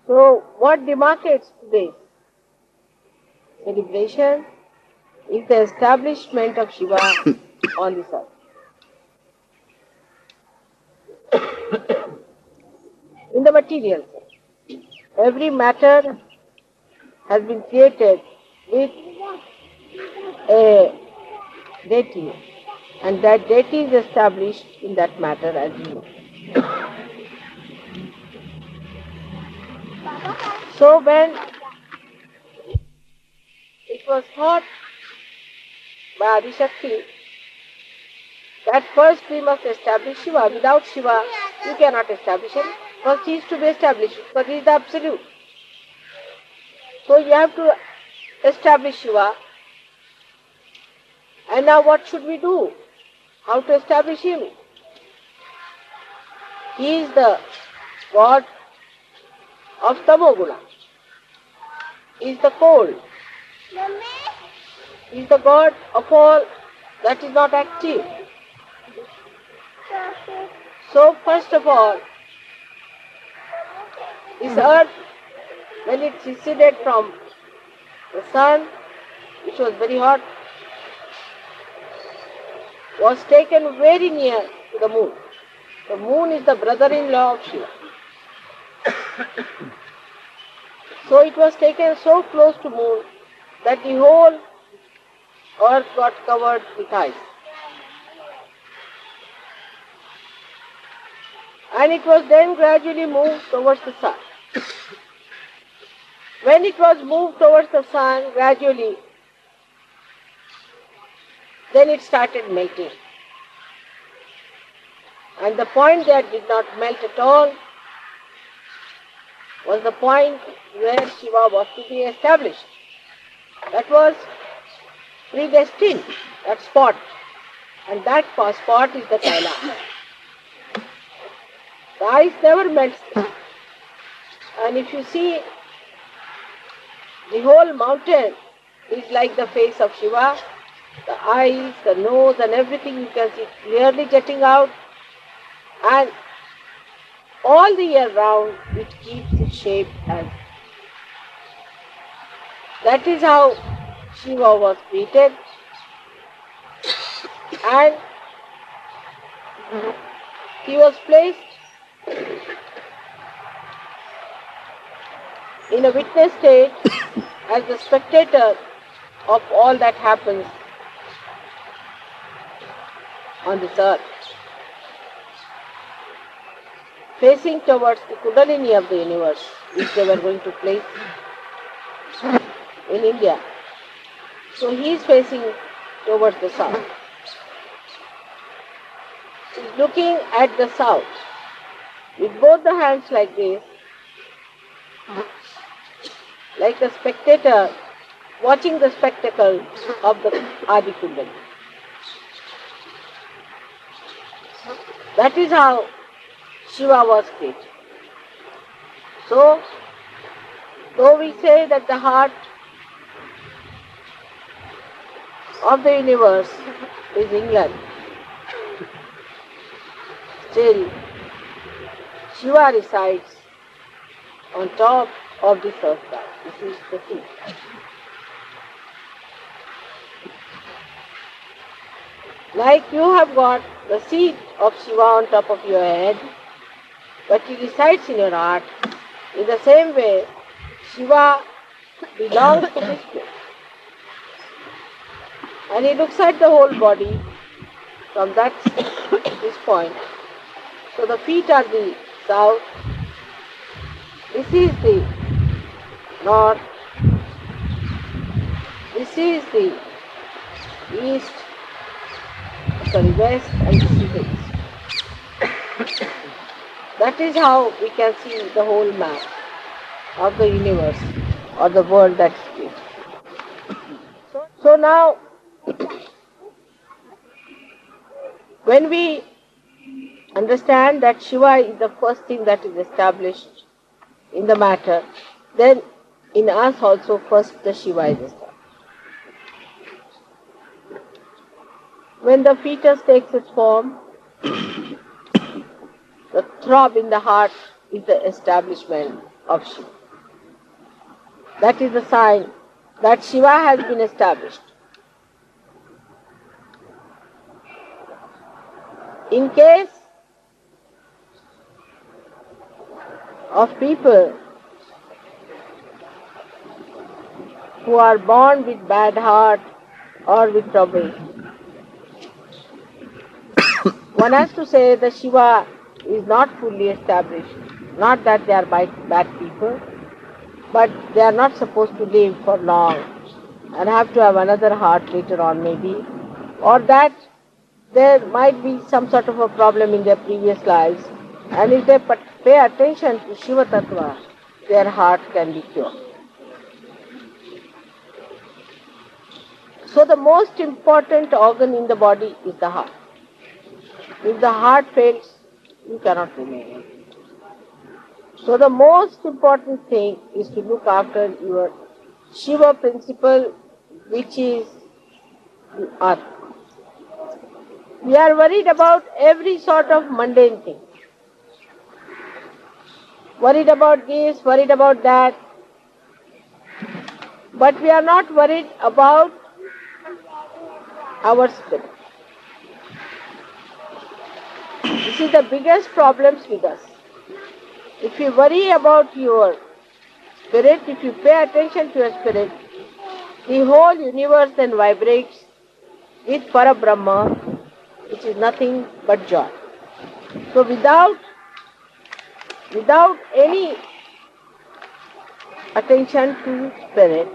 So what demarcates today's celebration is the establishment of Shiva on this earth. In the material sense, every matter has been created with a deity, and that deity is established in that matter, as you know. So when it was thought by Adishakti that first we must establish Shiva. Without Shiva, you cannot establish him. First he is to be established, because he is the absolute. So you have to establish Shiva. And now what should we do? How to establish him? He is the God of Tamoguna. He is the cold. He is the God of all that is not active. So first of all, this earth, when it receded from the sun, which was very hot, was taken very near to the moon. The moon is the brother-in-law of Shiva. So it was taken so close to moon that the whole earth got covered with ice. And it was then gradually moved towards the sun. When it was moved towards the sun gradually, then it started melting. And the point that did not melt at all was the point where Shiva was to be established. That was predestined, that spot. And that spot is the Kailash. The ice never melts. And if you see, the whole mountain is like the face of Shiva. The eyes, the nose and everything you can see clearly jetting out. And all the year round it keeps its shape as. That is how Shiva was created. And he was placed in a witness state as the spectator of all that happens on this earth, facing towards the Kundalini of the universe, which they were going to place in India. So he is facing towards the south. He is looking at the south with both the hands like this, like a spectator watching the spectacle of the Adi Kundalini. That is how Shiva was created. So, though we say that the heart of the universe is England, still Shiva resides on top of this earth. This is the seat. Like you have got the seat of Shiva on top of your head, but he resides in your heart. In the same way, Shiva belongs to this place. And he looks at the whole body from this point. So the feet are the south, this is the north, this is the east, west, and this is the east. That is how we can see the whole map of the universe or the world that is created. So now, when we understand that Shiva is the first thing that is established in the matter, then in us also first the Shiva is established. When the fetus takes its form, the throb in the heart is the establishment of Shiva. That is the sign that Shiva has been established. In case of people who are born with bad heart or with trouble, one has to say that Shiva is not fully established. Not that they are bad people, but they are not supposed to live for long and have to have another heart later on maybe, or that there might be some sort of a problem in their previous lives, and if they pay attention to Shiva Tattva, their heart can be cured. So the most important organ in the body is the heart. If the heart fails, you cannot remain. So the most important thing is to look after your Shiva principle, which is the earth. We are worried about every sort of mundane thing. Worried about this, worried about that. But we are not worried about our spirit. This is the biggest problems with us. If you worry about your spirit, if you pay attention to your spirit, the whole universe then vibrates with Parabrahma, which is nothing but joy. So without any attention to spirit,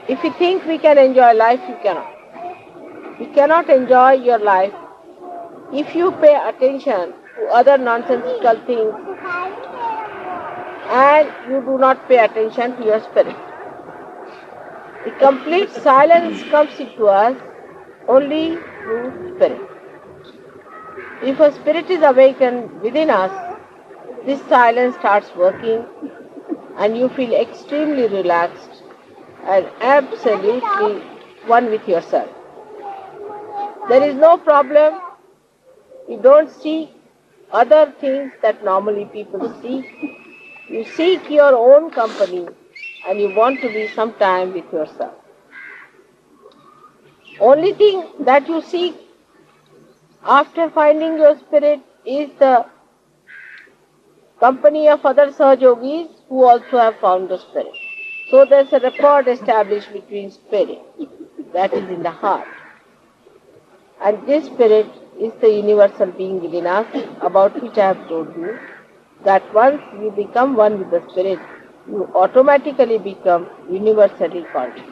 if you think we can enjoy life, you cannot. You cannot enjoy your life if you pay attention to other nonsensical things and you do not pay attention to your spirit. The complete silence comes into us only through spirit. If a spirit is awakened within us, this silence starts working and you feel extremely relaxed and absolutely one with yourself. There is no problem. You don't seek other things that normally people seek. You seek your own company and you want to be some time with yourself. Only thing that you seek after finding your spirit is the company of other Sahaja Yogis who also have found the spirit. So there's a rapport established between spirit, that is in the heart. And this spirit is the universal being within us, about which I have told you, that once you become one with the spirit, you automatically become universally conscious.